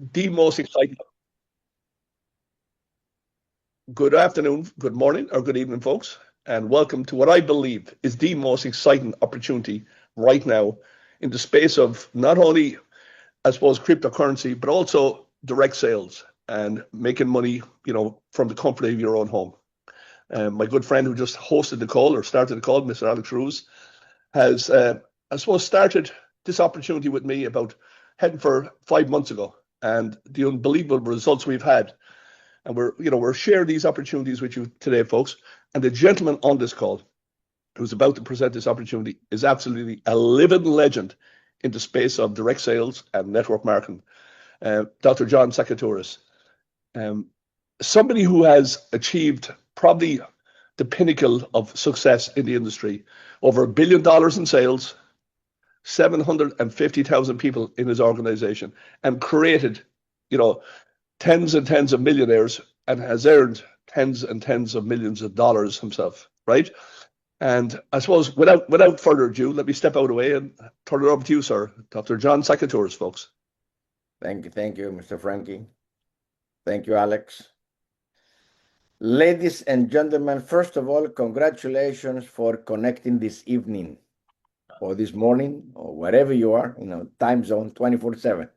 the most exciting. Good afternoon, good morning, or good evening, folks, and welcome to what I believe is the most exciting opportunity right now in the space of not only, I suppose, cryptocurrency, but also direct sales and making money, from the comfort of your own home. My good friend who just hosted the call or started the call, Mr. Alex Ruse, has, I suppose, started this opportunity with me about heading for 5 months ago, and the unbelievable results we've had. And we're sharing these opportunities with you today, folks. And the gentleman on this call who's about to present this opportunity is absolutely a living legend in the space of direct sales and network marketing. Dr. John Sakatouris, somebody who has achieved probably the pinnacle of success in the industry, over $1 billion in sales, 750,000 people in his organization, and created, tens and tens of millionaires, and has earned tens and tens of millions of dollars himself, right? And I suppose without further ado, let me step out of the way and turn it over to you, sir, Dr. John Sakatouris, folks. Thank you, Mr. Frankie. Thank you, Alex. Ladies and gentlemen, first of all, congratulations for connecting this evening or this morning or wherever you are, time zone 24/7.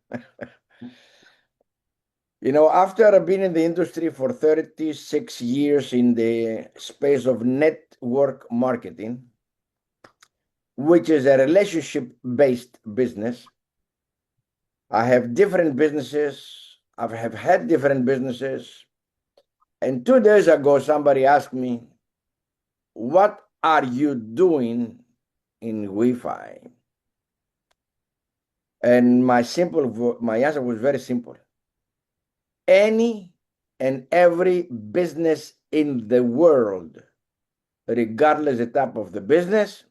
After being in the industry for 36 years in the space of network marketing, which is a relationship-based business, I have different businesses. I have had different businesses. And 2 days ago, somebody asked me, what are you doing in WeFi? And my answer was very simple. Any and every business in the world, regardless the type of the business,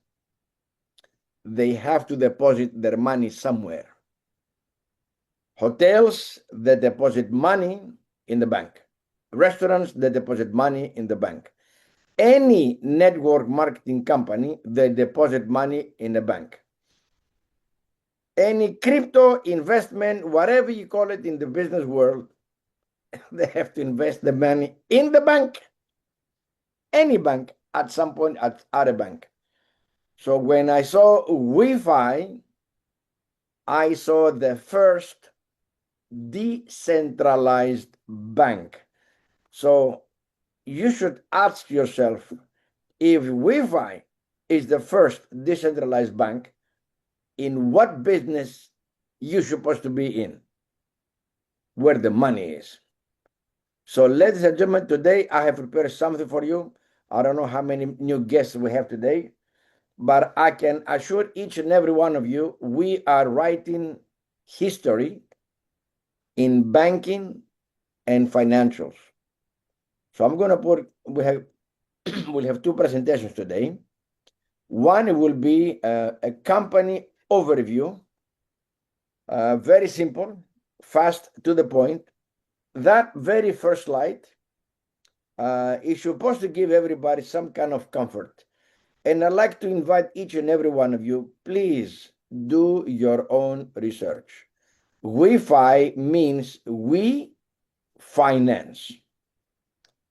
they have to deposit their money somewhere. Hotels, they deposit money in the bank. Restaurants, they deposit money in the bank. Any network marketing company, they deposit money in the bank. Any crypto investment, whatever you call it in the business world, they have to invest the money in the bank. Any bank, at some point, at a bank. So when I saw WeFi, I saw the first decentralized bank. So you should ask yourself, if WeFi is the first decentralized bank, in what business you're supposed to be in, where the money is. So ladies and gentlemen, today I have prepared something for you. I don't know how many new guests we have today, but I can assure each and every one of you, we are writing history in banking and financials. So I'm going to we'll have 2 presentations today. One will be a company overview, very simple, fast, to the point. That very first slide is supposed to give everybody some kind of comfort. And I'd like to invite each and every one of you, please do your own research. WeFi means we finance.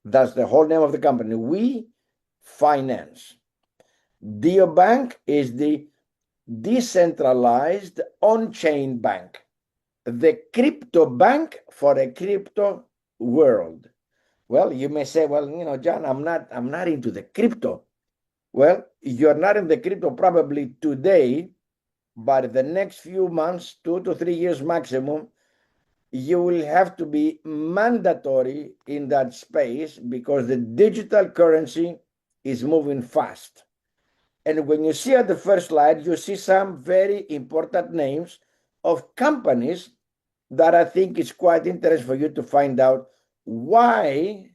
That's the whole name of the company, We Finance. DeoBank is the decentralized on-chain bank, the crypto bank for a crypto world. Well, you may say, well, John, I'm not into the crypto. Well, you're not in the crypto probably today, but the next few months, 2 to 3 years maximum, you will have to be mandatory in that space because the digital currency is moving fast. And when you see at the first slide, you see some very important names of companies that I think is quite interesting for you to find out why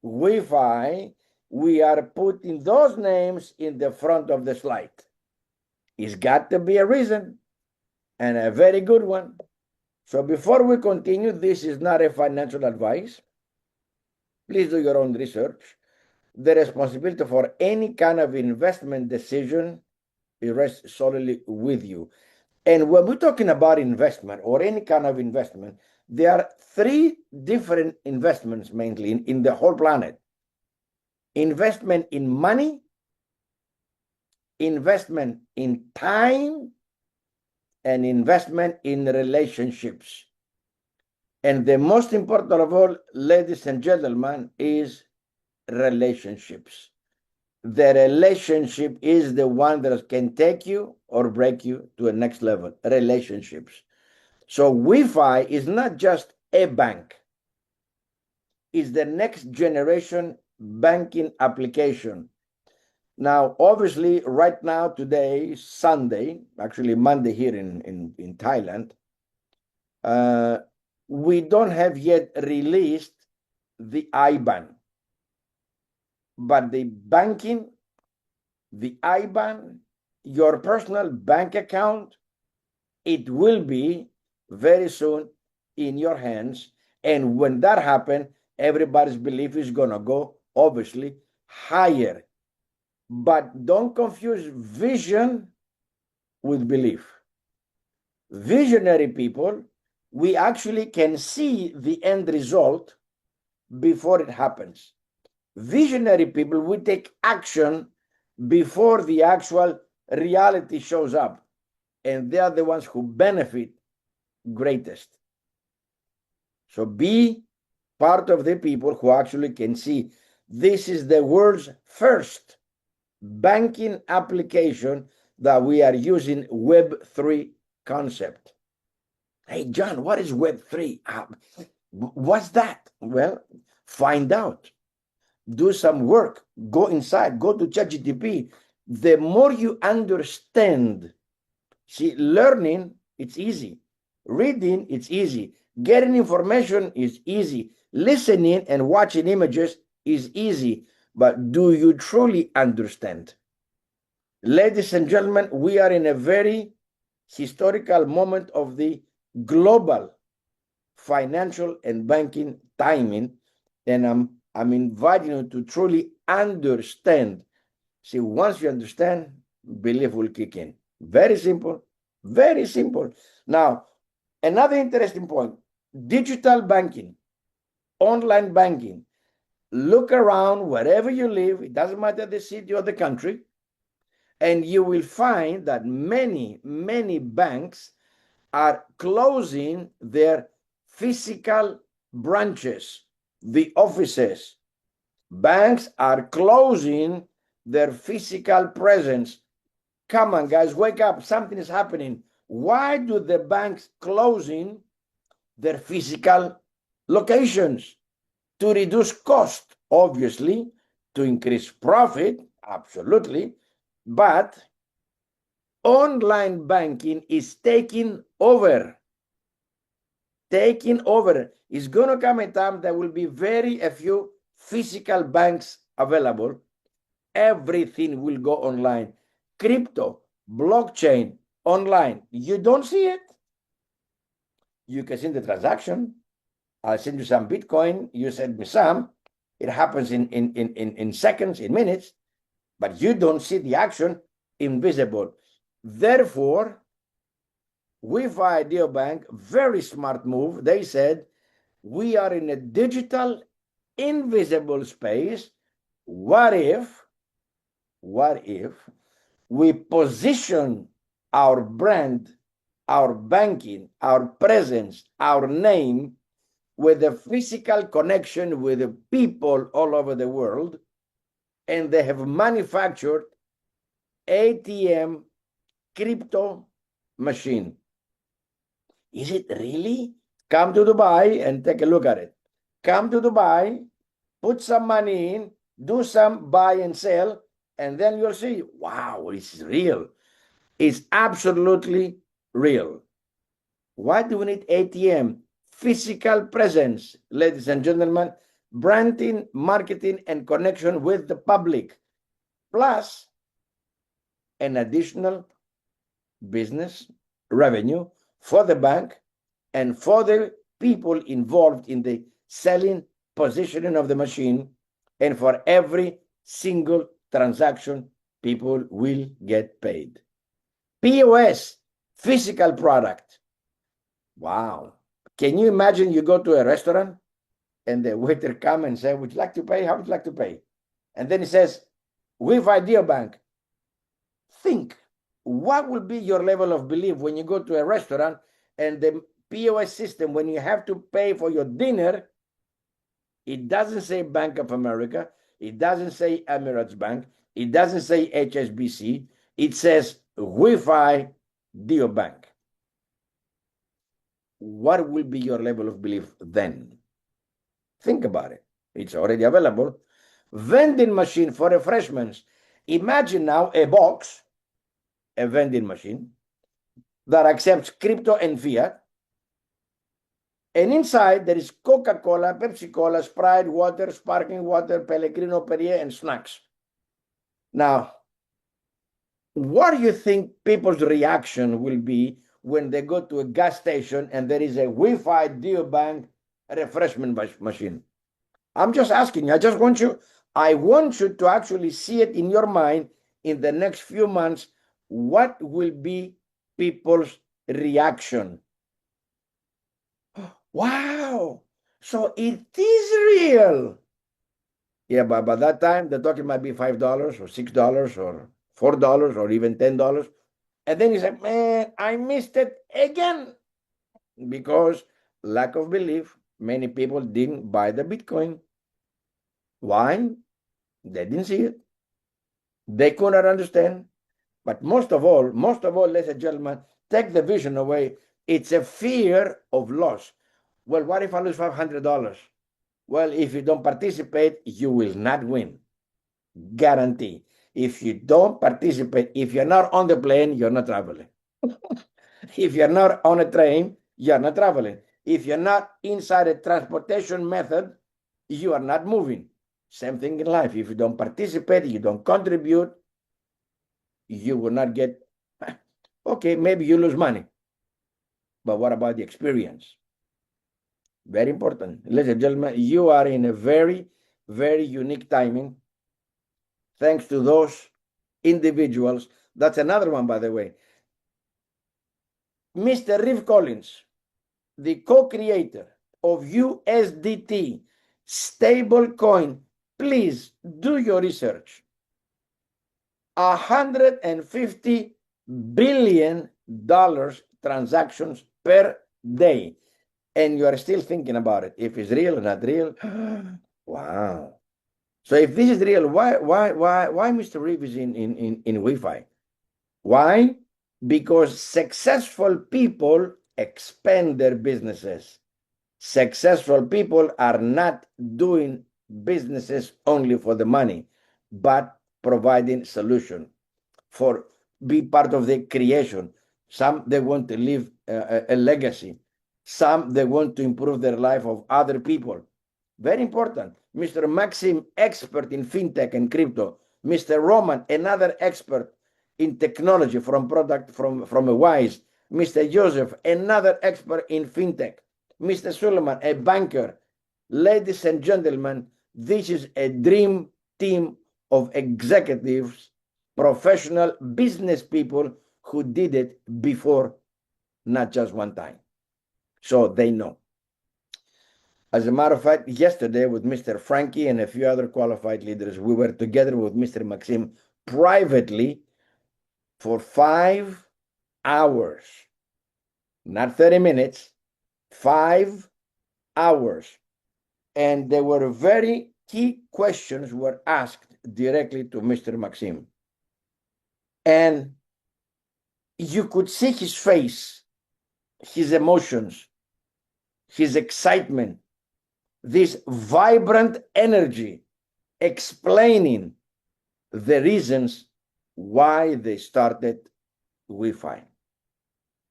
WeFi, we are putting those names in the front of the slide. It's got to be a reason, and a very good one. So before we continue, this is not a financial advice. Please do your own research. The responsibility for any kind of investment decision rests solely with you. And when we're talking about investment or any kind of investment, There are three different investments mainly in the whole planet. Investment in money, investment in time, and investment in relationships. And the most important of all, ladies and gentlemen, is relationships. The relationship is the one that can take you or break you to a next level. Relationships. So WeFi is not just a bank. It's the next generation banking application. Now, obviously, right now, today, Sunday, actually Monday here in Thailand, we don't have yet released the IBAN. But the banking, the IBAN, your personal bank account, it will be very soon in your hands. And when that happens, everybody's belief is going to go, obviously, higher. But don't confuse vision with belief. Visionary people, we actually can see the end result before it happens. Visionary people, we take action before the actual reality shows up. And they are the ones who benefit greatest. So be part of the people who actually can see this is the world's first banking application that we are using Web3 concept. Hey, John, what is Web3? What's that? Well, find out. Do some work. Go inside. Go to ChatGPT. The more you understand, see, learning, it's easy. Reading, it's easy. Getting information is easy. Listening and watching images is easy. But do you truly understand? Ladies and gentlemen, we are in a very historical moment of the global financial and banking timing, and I'm inviting you to truly understand. See, once you understand, belief will kick in. Very simple, very simple. Now, another interesting point, digital banking, online banking. Look around wherever you live, it doesn't matter the city or the country, and you will find that many, many banks are closing their physical branches, the offices. Banks are closing their physical presence. Come on, guys, wake up. Something is happening. Why do the banks closing their physical locations? To reduce cost, obviously, to increase profit, absolutely, but online banking is taking over. Taking over. It's going to come a time there will be very a few physical banks available. Everything will go online. Crypto, blockchain, online. You don't see it. You can see the transaction. I'll send you some Bitcoin. You send me some. It happens in seconds, in minutes, but you don't see the action, invisible. Therefore, WeFi Neobank, very smart move. They said, we are in a digital, invisible space. What if we position our brand, our banking, our presence, our name with a physical connection with the people all over the world, and they have manufactured ATM crypto machine. Is it really? Come to Dubai and take a look at it. Come to Dubai, put some money in, do some buy and sell, and then you'll see, wow, it's real. It's absolutely real. Why do we need ATM? Physical presence, ladies and gentlemen, branding, marketing, and connection with the public, plus an additional business revenue for the bank and for the people involved in the selling, positioning of the machine, and for every single transaction, people will get paid. POS, physical product. Wow. Can you imagine you go to a restaurant and the waiter come and say, would you like to pay? How would you like to pay? And then he says, WeFi Bank. Think, what will be your level of belief when you go to a restaurant and the POS system, when you have to pay for your dinner, it doesn't say Bank of America, it doesn't say Emirates Bank, it doesn't say HSBC, it says WeFi Bank. What will be your level of belief then? Think about it. It's already available. Vending machine for refreshments. Imagine now a box, a vending machine that accepts crypto and fiat. And inside there is Coca-Cola, Pepsi-Cola, Sprite, water, sparkling water, Pellegrino, Perrier, and snacks. Now, what do you think people's reaction will be when they go to a gas station and there is a WeFi Bank refreshment machine? I'm just asking you. I want you to actually see it in your mind in the next few months. What will be people's reaction? Wow, so it is real. Yeah, but by that time, the token might be $5 or $6 or $4 or even $10. And then you say, man, I missed it again. Because lack of belief, many people didn't buy the Bitcoin. Why? They didn't see it. They could not understand. But most of all, ladies and gentlemen, take the vision away. It's a fear of loss. Well, what if I lose $500? Well, if you don't participate, you will not win. Guarantee. If you don't participate, if you're not on the plane, you're not traveling. If you're not on a train, you're not traveling. If you're not inside a transportation method, you are not moving. Same thing in life. If you don't participate, you don't contribute, you will not get, okay, maybe you lose money. But what about the experience? Very important. Ladies and gentlemen, you are in a very, very unique timing. Thanks to those individuals. That's another one, by the way. Mr. Riff Collins, the co-creator of USDT stablecoin, please do your research. $150 billion transactions per day. And you are still thinking about it. If it's real or not real. Wow. So if this is real, why Mr. Reeve is in WeFi? Why? Because successful people expand their businesses. Successful people are not doing businesses only for the money, but providing solution for be part of the creation. Some, they want to leave a legacy. Some, they want to improve their life of other people. Very important. Mr. Maxim, expert in fintech and crypto. Mr. Roman, another expert in technology from a WISE. Mr. Joseph, another expert in fintech. Mr. Suleiman, a banker. Ladies and gentlemen, this is a dream team of executives, professional business people who did it before, not just one time. So they know. As a matter of fact, yesterday with Mr. Frankie and a few other qualified leaders, we were together with Mr. Maxim privately for 5 hours, not 30 minutes, 5 hours. And there were very key questions were asked directly to Mr. Maxim. And you could see his face, his emotions, his excitement, this vibrant energy, explaining the reasons why they started WeFi,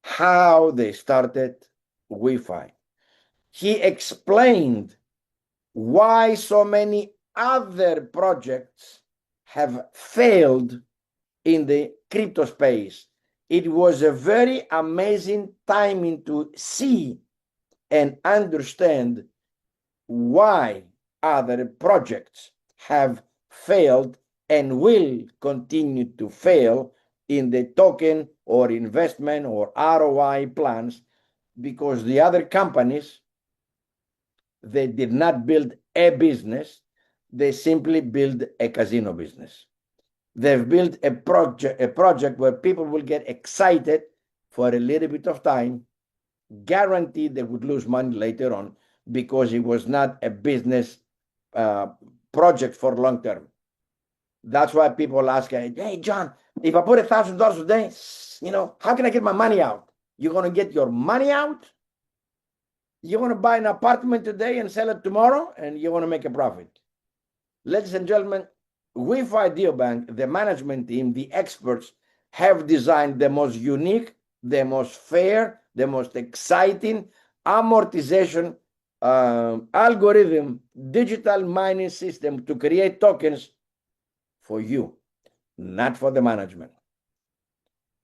how they started WeFi. He explained why so many other projects have failed in the crypto space. It was a very amazing timing to see and understand why other projects have failed and will continue to fail in the token or investment or ROI plans because the other companies, they did not build a business, they simply build a casino business. They've built a project where people will get excited for a little bit of time, guaranteed they would lose money later on because it was not a business project for long term. That's why people ask, hey, John, if I put $1,000 a day, how can I get my money out? You're going to get your money out? You're going to buy an apartment today and sell it tomorrow, and you're going to make a profit. Ladies and gentlemen, WeFi Deobank, the management team, the experts, have designed the most unique, the most fair, the most exciting amortization algorithm, digital mining system to create tokens for you, not for the management.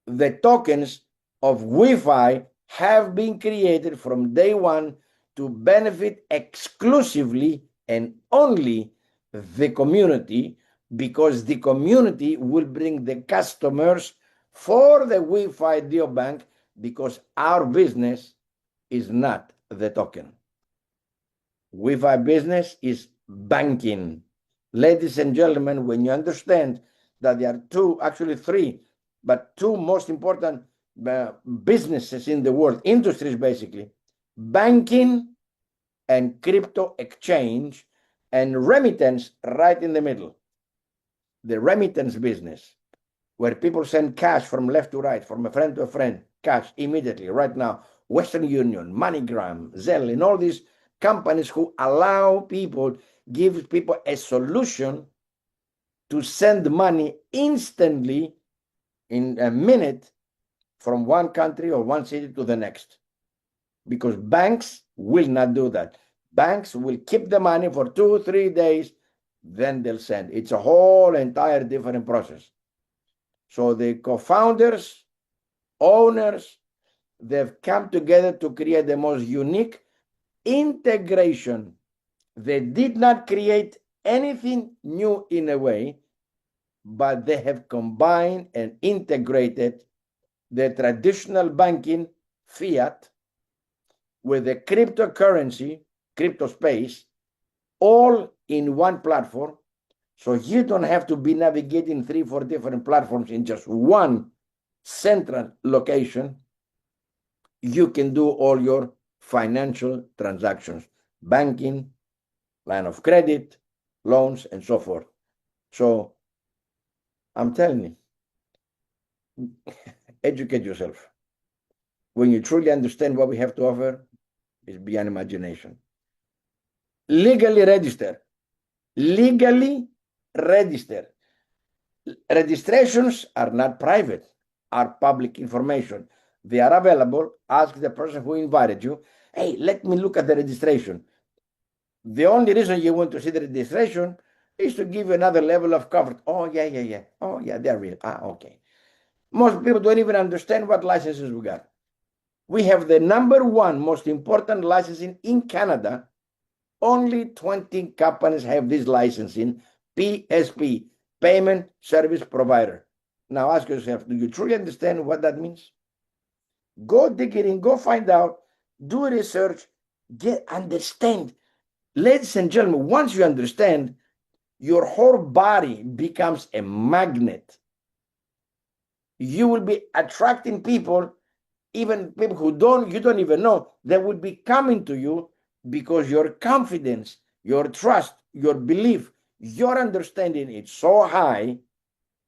The tokens of WeFi have been created from day one to benefit exclusively and only the community, because the community will bring the customers for the WeFi Deobank, because our business is not the token. WeFi business is banking. Ladies and gentlemen, when you understand that there are two, actually three, but two most important businesses in the world, industries basically, banking and crypto exchange, and remittance right in the middle. The remittance business, where people send cash from left to right, from a friend to a friend, cash immediately, right now. Western Union, MoneyGram, Zelle, and all these companies who allow people, give people a solution to send money instantly in a minute from one country or one city to the next. Because banks will not do that. Banks will keep the money for 2 or 3 days, then they'll send. It's a whole entire different process. So the co-founders, owners, they've come together to create the most unique integration. They did not create anything new in a way, but they have combined and integrated the traditional banking fiat with the cryptocurrency, crypto space, all in one platform. So you don't have to be navigating 3 or 4 different platforms in just one central location. You can do all your financial transactions, banking, line of credit, loans, and so forth. So I'm telling you, educate yourself. When you truly understand what we have to offer, it's beyond imagination. Legally register. Legally register. Registrations are not private, are public information. They are available. Ask the person who invited you, hey, let me look at the registration. The only reason you want to see the registration is to give you another level of comfort. Oh, yeah. Oh, yeah, they're real. Okay. Most people don't even understand what licenses we got. We have the #1 most important licensing in Canada. Only 20 companies have this licensing, PSP, Payment Service Provider. Now ask yourself, do you truly understand what that means? Go dig it in, go find out, do research, understand. Ladies and gentlemen, once you understand, your whole body becomes a magnet. You will be attracting people, even people who you don't even know, they will be coming to you because your confidence, your trust, your belief, your understanding is so high,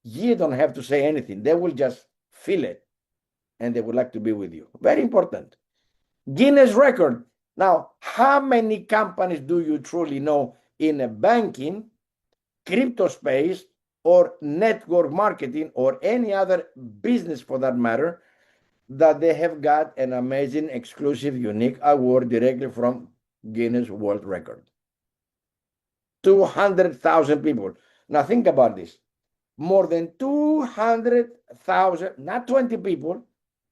you don't have to say anything. They will just feel it, and they would like to be with you. Very important. Guinness record. Now, how many companies do you truly know in a banking, crypto space, or network marketing, or any other business for that matter, that they have got an amazing, exclusive, unique award directly from Guinness World Record? 200,000 people. Now think about this. More than 200,000, not 20 people,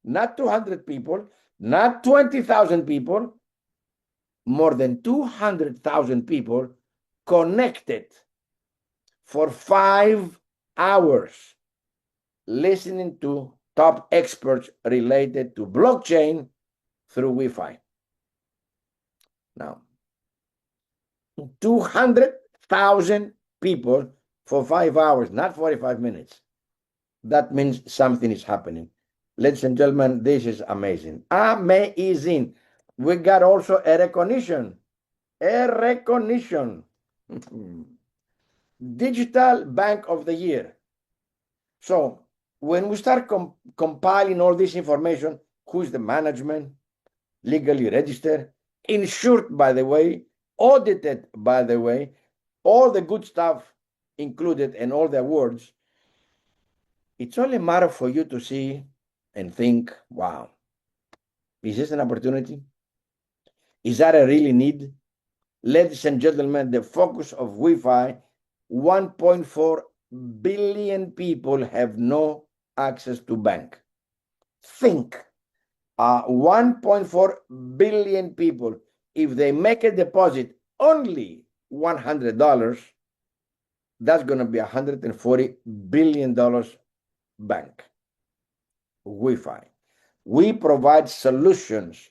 not 200 people, not 20,000 people, more than 200,000 people connected for 5 hours listening to top experts related to blockchain, through Wi-Fi. Now, 200,000 people for 5 hours, not 45 minutes. That means something is happening. Ladies and gentlemen, this is amazing. Amazing. We got also a recognition. A recognition. Digital Bank of the Year. So when we start compiling all this information, who's the management, legally registered, insured, by the way, audited, by the way, all the good stuff included and all the awards, it's only a matter for you to see and think, wow, is this an opportunity? Is that a really need? Ladies and gentlemen, the focus of Wi-Fi, 1.4 billion people have no access to bank. Think, 1.4 billion people, if they make a deposit only $100, that's going to be $140 billion bank. Wi-Fi. We provide solutions.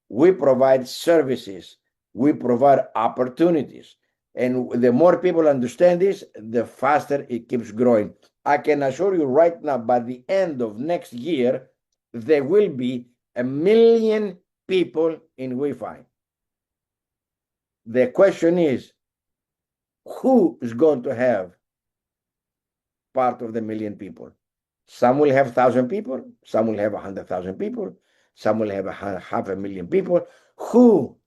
We provide services. We provide opportunities. And the more people understand this, the faster it keeps growing. I can assure you right now, by the end of next year, there will be 1 million people in Wi-Fi. The question is, who is going to have part of the 1 million people? Some will have 1,000 people, some will have 100,000 people, some will have 500,000 people. Who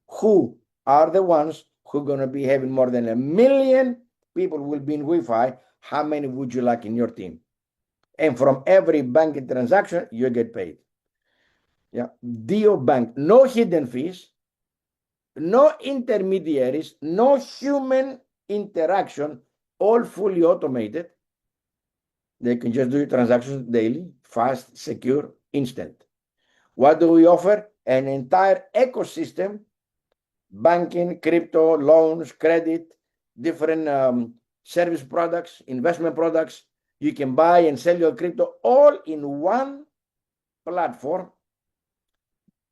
are the ones who are going to be having more than 1 million people will be in Wi-Fi? How many would you like in your team? And from every banking transaction, you get paid. Yeah, DO Bank, no hidden fees, no intermediaries, no human interaction, all fully automated. They can just do your transactions daily, fast, secure, instant. What do we offer? An entire ecosystem, banking, crypto, loans, credit, different service products, investment products. You can buy and sell your crypto all in one platform.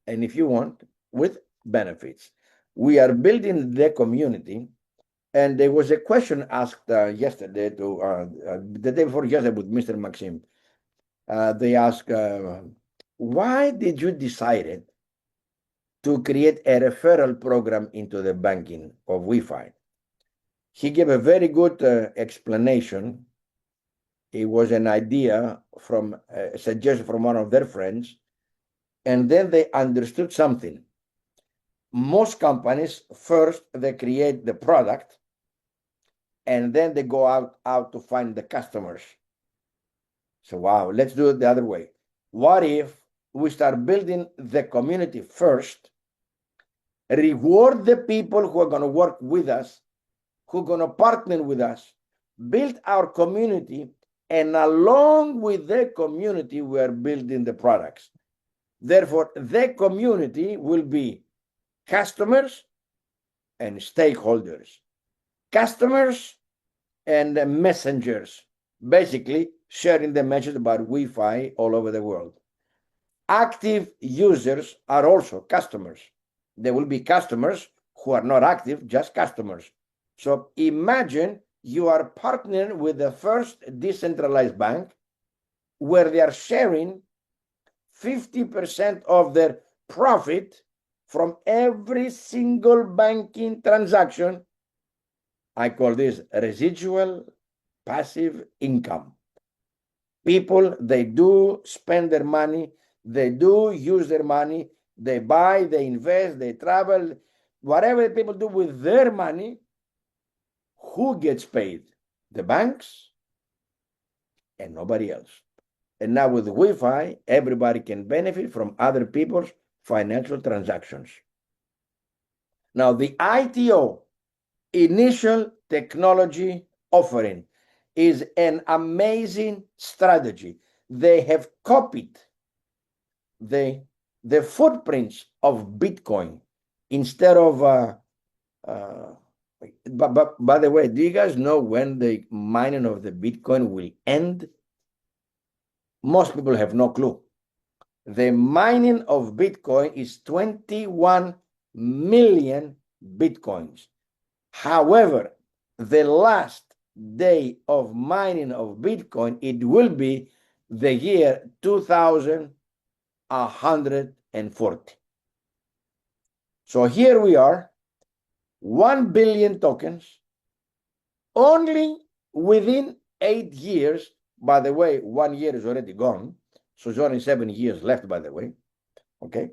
And if you want, with benefits. We are building the community. And there was a question asked yesterday, the day before yesterday, with Mr. Maxim. They asked, why did you decide to create a referral program into the banking of Wi-Fi? He gave a very good explanation. It was an idea from a suggestion from one of their friends. And then they understood something. Most companies, first, they create the product, and then they go out to find the customers. So, wow, let's do it the other way. What if we start building the community first, reward the people who are going to work with us, who are going to partner with us, build our community, and along with the community, we are building the products. Therefore, the community will be customers and stakeholders, customers and messengers, basically sharing the message about Wi-Fi all over the world. Active users are also customers. There will be customers who are not active, just customers. So imagine you are partnering with the first decentralized bank where they are sharing 50% of their profit from every single banking transaction. I call this residual passive income. People, they do spend their money, they do use their money, they buy, they invest, they travel, whatever people do with their money. Who gets paid? The banks and nobody else. And now with Wi-Fi, everybody can benefit from other people's financial transactions. Now, the ITO, Initial Technology Offering, is an amazing strategy. They have copied the footprints of Bitcoin instead of, by the way, do you guys know when the mining of the Bitcoin will end? Most people have no clue. The mining of Bitcoin is 21 million Bitcoins. However, the last day of mining of Bitcoin, it will be the year 2140. So here we are, 1 billion tokens, only within 8 years. By the way, 1 year is already gone, so there's only 7 years left, by the way. Okay,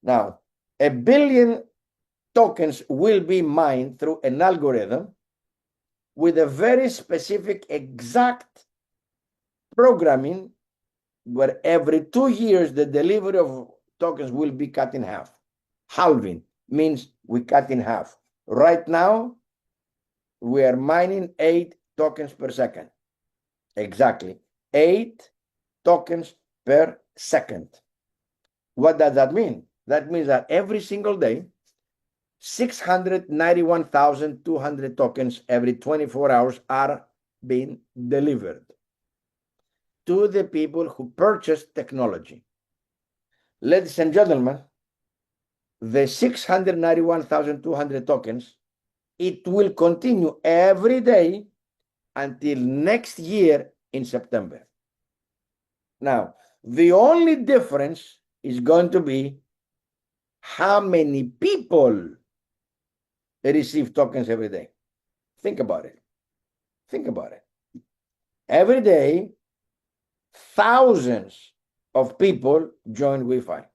now 1 billion tokens will be mined through an algorithm with a very specific, exact programming, where every 2 years the delivery of tokens will be cut in half. Halving means we cut in half. Right now, we are mining 8 tokens per second. Exactly, 8 tokens per second. What does that mean? That means that every single day, 691,200 tokens every 24 hours are being delivered to the people who purchase technology. Ladies and gentlemen, the 691,200 tokens, it will continue every day until next year in September. Now, the only difference is going to be how many people receive tokens every day. Think about it. Think about it. Every day, thousands of people join WeFi.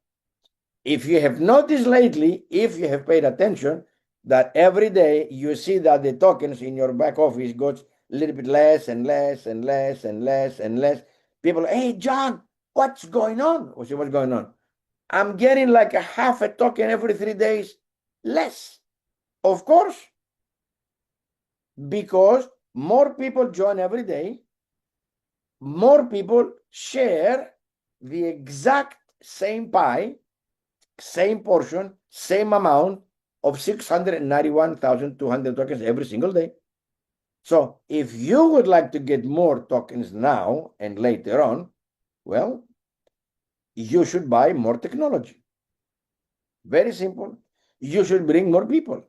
If you have noticed lately, if you have paid attention, that every day you see that the tokens in your back office goes a little bit less and less and less and less and less. People, hey, John, what's going on? I say, what's going on? I'm getting like a half a token every 3 days less. Of course, because more people join every day, more people share the exact same pie, same portion, same amount of 691,200 tokens every single day. So if you would like to get more tokens now and later on, well, you should buy more technology. Very simple. You should bring more people.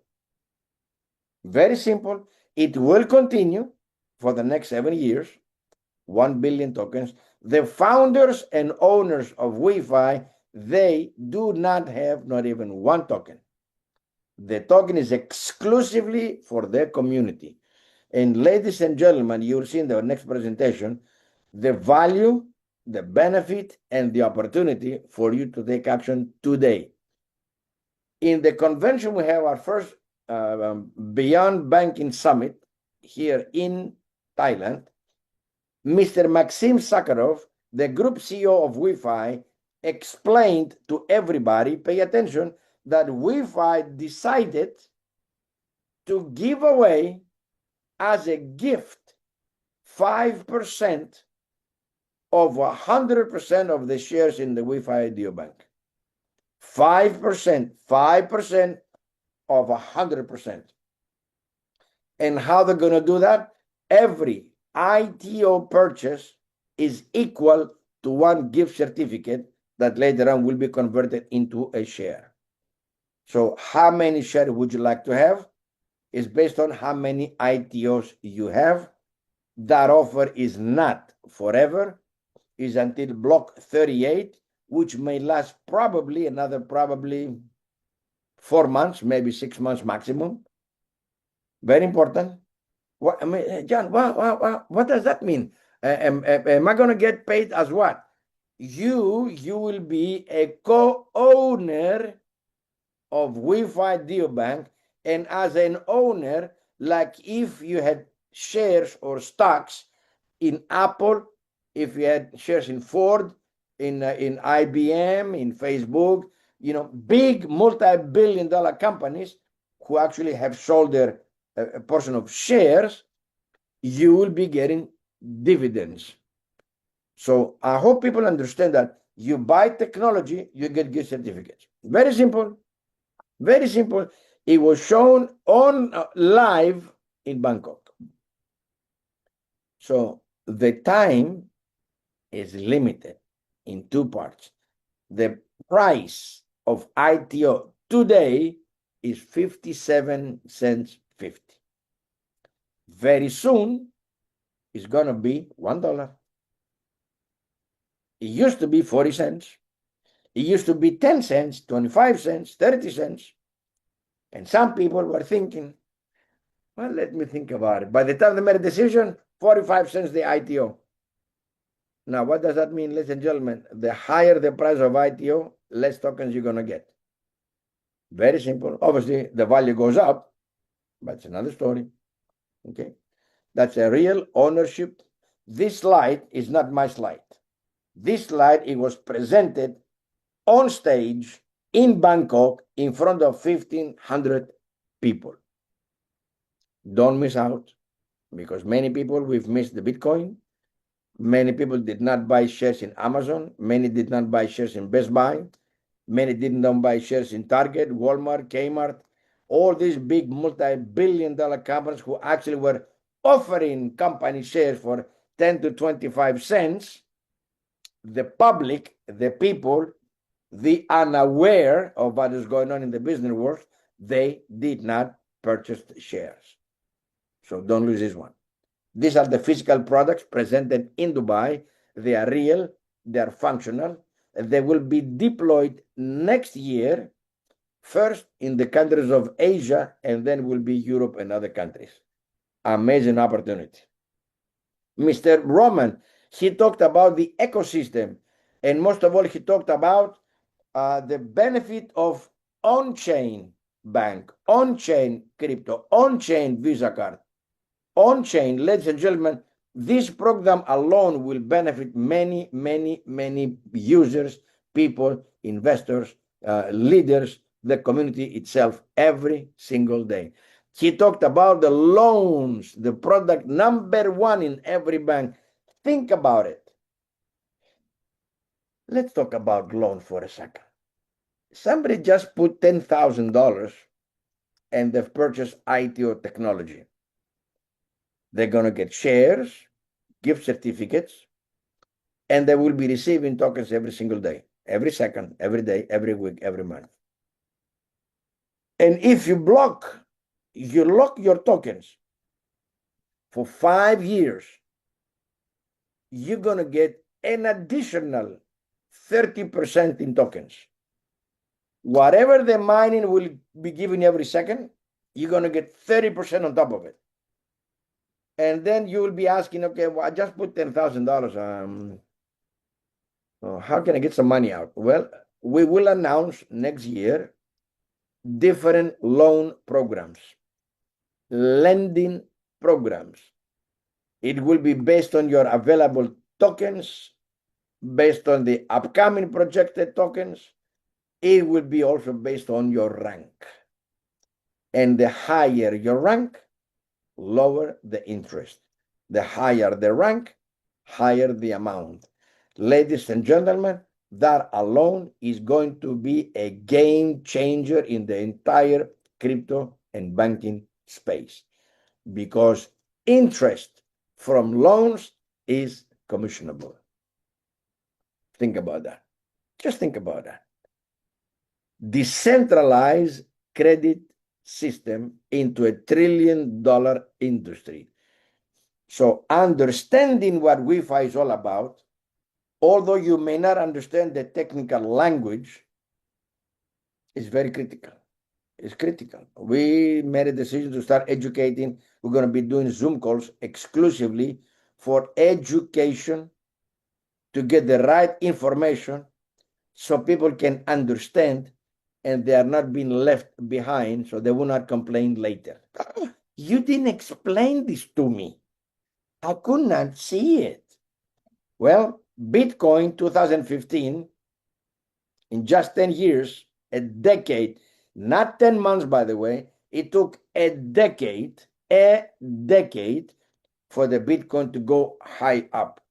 Very simple. It will continue for the next 7 years, 1 billion tokens. The founders and owners of WeFi, they do not have not even 1 token. The token is exclusively for their community. And ladies and gentlemen, you'll see in the next presentation the value, the benefit, and the opportunity for you to take action today. In the convention, we have our first Beyond Banking Summit here in Thailand. Mr. Maxim Sakharov, the group CEO of WeFi, explained to everybody, pay attention, that WeFi decided to give away as a gift 5% of 100% of the shares in the WeFi IDO Bank. 5% of 100%. And how they're going to do that? Every ITO purchase is equal to 1 gift certificate that later on will be converted into a share. So how many shares would you like to have? Is based on how many ITOs you have. That offer is not forever, is until block 38, which may last probably 4 months, maybe 6 months maximum. Very important. What, I mean, John, what does that mean? Am I going to get paid as what? You will be a co-owner of WeFi IDO Bank, and as an owner, like if you had shares or stocks in Apple, if you had shares in Ford, in IBM, in Facebook, big multi-billion-dollar companies who actually have sold their a portion of shares, you will be getting dividends. So I hope people understand that you buy technology, you get gift certificates. Very simple. Very simple. It was shown on live in Bangkok. So the time is limited in 2 parts. The price of ITO today is 57 cents 50. Very soon, it's going to be $1. It used to be 40 cents. It used to be 10 cents, 25 cents, 30 cents. And some people were thinking, well, let me think about it. By the time they made a decision, 45 cents the ITO. Now, what does that mean, ladies and gentlemen? The higher the price of ITO, less tokens you're going to get. Very simple. Obviously, the value goes up, but it's another story. Okay, that's a real ownership. This slide is not my slide. This slide, it was presented on stage in Bangkok in front of 1,500 people. Don't miss out, because many people, we've missed the Bitcoin. Many people did not buy shares in Amazon. Many did not buy shares in Best Buy. Many didn't buy shares in Target, Walmart, Kmart, all these big multi-billion-dollar companies who actually were offering company shares for 10 to 25 cents. The public, the people, the unaware of what is going on in the business world, they did not purchase shares. So don't lose this one. These are the physical products presented in Dubai. They are real, they are functional, and they will be deployed next year, first in the countries of Asia, and then will be Europe and other countries. Amazing opportunity. Mr. Roman, he talked about the ecosystem, and most of all, he talked about the benefit of on-chain bank, on-chain crypto, on-chain Visa card. On-chain, ladies and gentlemen, this program alone will benefit many, many, many users, people, investors, leaders, the community itself every single day. He talked about the loans, the product number one in every bank. Think about it. Let's talk about loans for a second. Somebody just put $10,000 and they've purchased ITO technology. They're going to get shares, gift certificates, and they will be receiving tokens every single day, every second, every day, every week, every month. And if you lock your tokens for 5 years, you're going to get an additional 30% in tokens. Whatever the mining will be giving every second, you're going to get 30% on top of it. And then you will be asking, okay, well, I just put $10,000. How can I get some money out? Well, we will announce next year different loan programs, lending programs. It will be based on your available tokens, based on the upcoming projected tokens. It will be also based on your rank. And the higher your rank, lower the interest. The higher the rank, higher the amount. Ladies and gentlemen, that alone is going to be a game changer in the entire crypto and banking space, because interest from loans is commissionable. Think about that. Just think about that. Decentralized credit system into a $1 trillion industry. So understanding what WeFi is all about, although you may not understand the technical language, is very critical. It's critical. We made a decision to start educating. We're going to be doing Zoom calls exclusively for education, to get the right information so people can understand and they are not being left behind, so they will not complain later. You didn't explain this to me. I could not see it. Well, Bitcoin 2015, in just 10 years, a decade, not 10 months, by the way, it took a decade for the Bitcoin to go high up.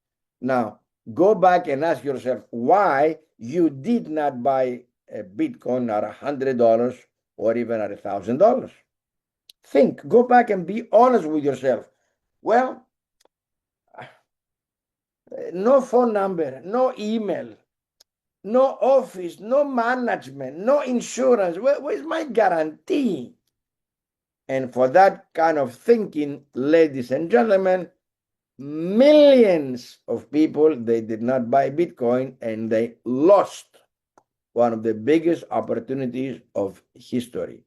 Now, go back and ask yourself why you did not buy a Bitcoin at $100 or even at $1,000. Think, go back and be honest with yourself. Well, no phone number, no email. no office, no management, no insurance. Where's my guarantee? And for that kind of thinking, ladies and gentlemen, millions of people, they did not buy Bitcoin and they lost one of the biggest opportunities of history.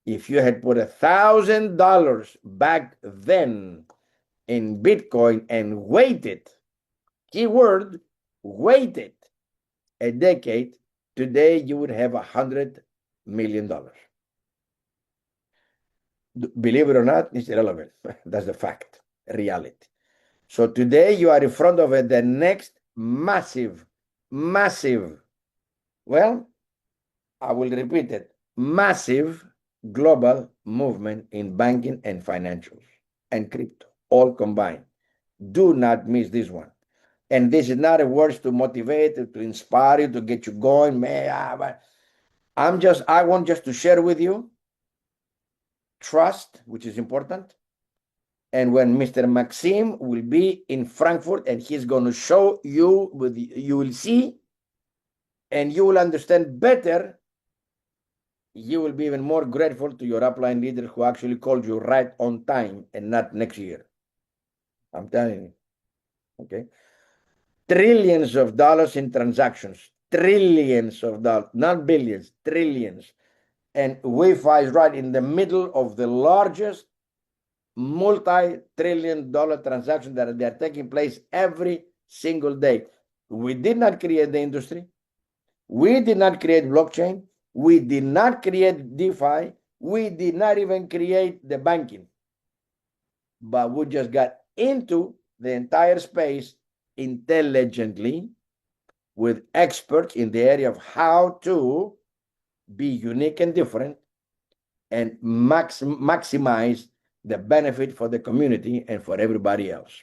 If you had put $1,000 back then in Bitcoin and waited, keyword, waited a decade, today you would have $100 million. Believe it or not, it's irrelevant. That's the fact, reality. So today you are in front of the next massive, well, I will repeat it, massive global movement in banking and financials and crypto, all combined. Do not miss this one. And this is not a words to motivate, to inspire you, to get you going. I want just to share with you trust, which is important. And when Mr. Maxim will be in Frankfurt and he's going to show you, you will see, and you will understand better, you will be even more grateful to your upline leader who actually called you right on time and not next year. I'm telling you. Okay. Trillions of dollars in transactions, trillions of dollars, not billions, trillions. And WeFi is right in the middle of the largest multi-trillion-dollar transactions that are taking place every single day. We did not create the industry. We did not create blockchain. We did not create DeFi. We did not even create the banking. But we just got into the entire space intelligently with experts in the area of how to be unique and different and maximize the benefit for the community and for everybody else.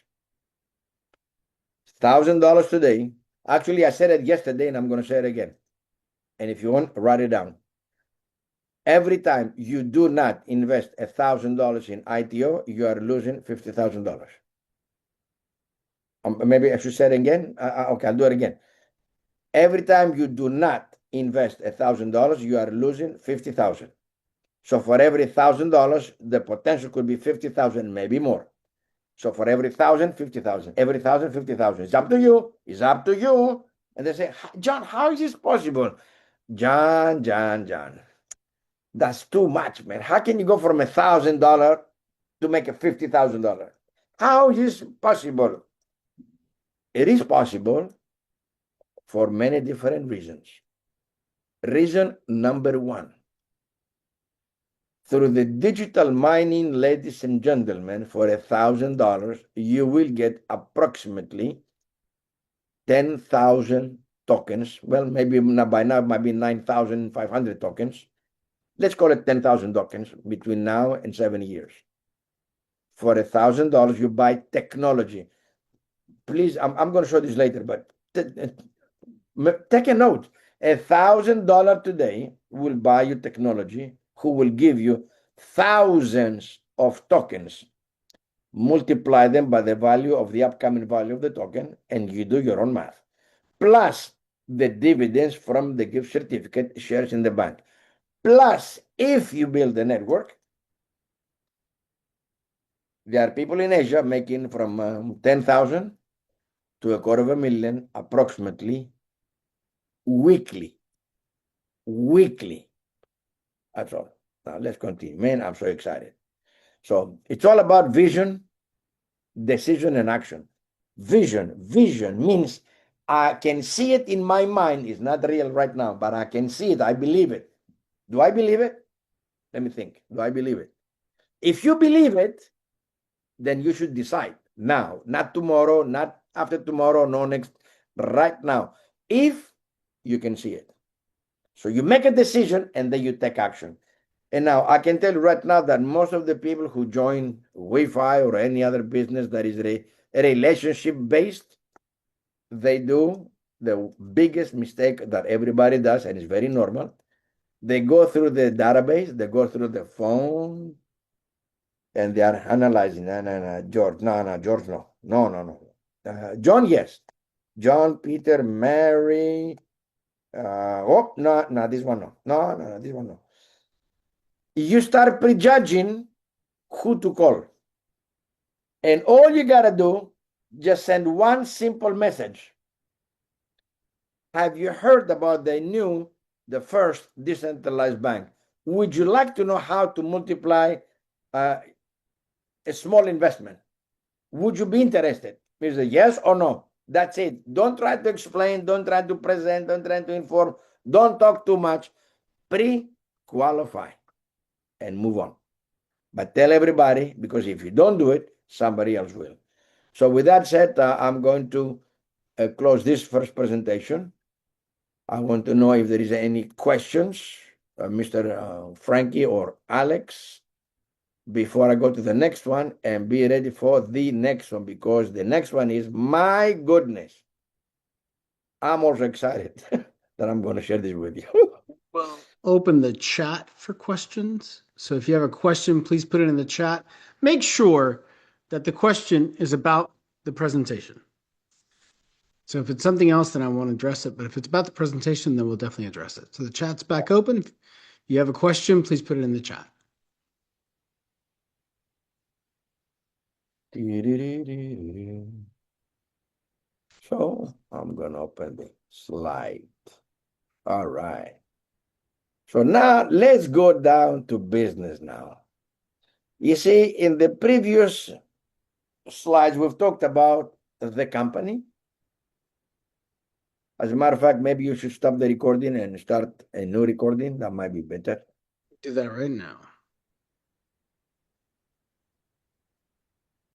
$1,000 today. Actually, I said it yesterday and I'm going to say it again. And if you want, write it down. Every time you do not invest $1,000 in ITO, you are losing $50,000. Maybe I should say it again. Okay, I'll do it again. Every time you do not invest $1,000, you are losing $50,000. So for every $1,000, the potential could be 50,000, maybe more. So for every 1,000, 50,000. Every 1,000, 50,000. It's up to you. It's up to you. And they say, John, how is this possible? John. That's too much, man. How can you go from $1,000 to make a $50,000? How is this possible? It is possible for many different reasons. Reason number one. Through the digital mining, ladies and gentlemen, for $1,000, you will get approximately 10,000 tokens. Well, maybe by now it might be 9,500 tokens. Let's call it 10,000 tokens between now and 7 years. For $1,000, you buy technology. Please, I'm going to show this later, but take a note. $1,000 today will buy you technology who will give you thousands of tokens. Multiply them by the value of the upcoming value of the token, and you do your own math. Plus the dividends from the gift certificate shares in the bank. Plus, if you build a network, there are people in Asia making from 10,000 to $250,000 approximately weekly. That's all. Now let's continue. Man, I'm so excited. So it's all about vision, decision, and action. Vision means I can see it in my mind. It's not real right now, but I can see it. I believe it. Do I believe it? Let me think. Do I believe it? If you believe it, then you should decide now, not tomorrow, not after tomorrow, no next, right now, if you can see it. So you make a decision and then you take action. And now I can tell you right now that most of the people who join WeFi or any other business that is relationship based, they do the biggest mistake that everybody does, and it's very normal. They go through the database, they go through the phone, and they are analyzing. George, George, no. John, yes. John, Peter, Mary. Oh, no, this one no. No, this one no. You start prejudging who to call. And all you got to do, just send one simple message. Have you heard about the first decentralized bank? Would you like to know how to multiply a small investment? Would you be interested? Is it yes or no? That's it. Don't try to explain. Don't try to present. Don't try to inform. Don't talk too much. Pre-qualify and move on. But tell everybody, because if you don't do it, somebody else will. So with that said, I'm going to close this first presentation. I want to know if there is any questions, Mr. Frankie or Alex, before I go to the next one, and be ready for the next one, because the next one is, my goodness, I'm also excited that I'm going to share this with you. Well, open the chat for questions. So if you have a question, please put it in the chat. Make sure that the question is about the presentation. So if it's something else, then I won't address it. But if it's about the presentation, then we'll definitely address it. So the chat's back open. If you have a question, please put it in the chat. So I'm going to open the slide. All right. So now let's go down to business now. You see, in the previous slides, we've talked about the company. As a matter of fact, maybe you should stop the recording and start a new recording. That might be better. Do that right now.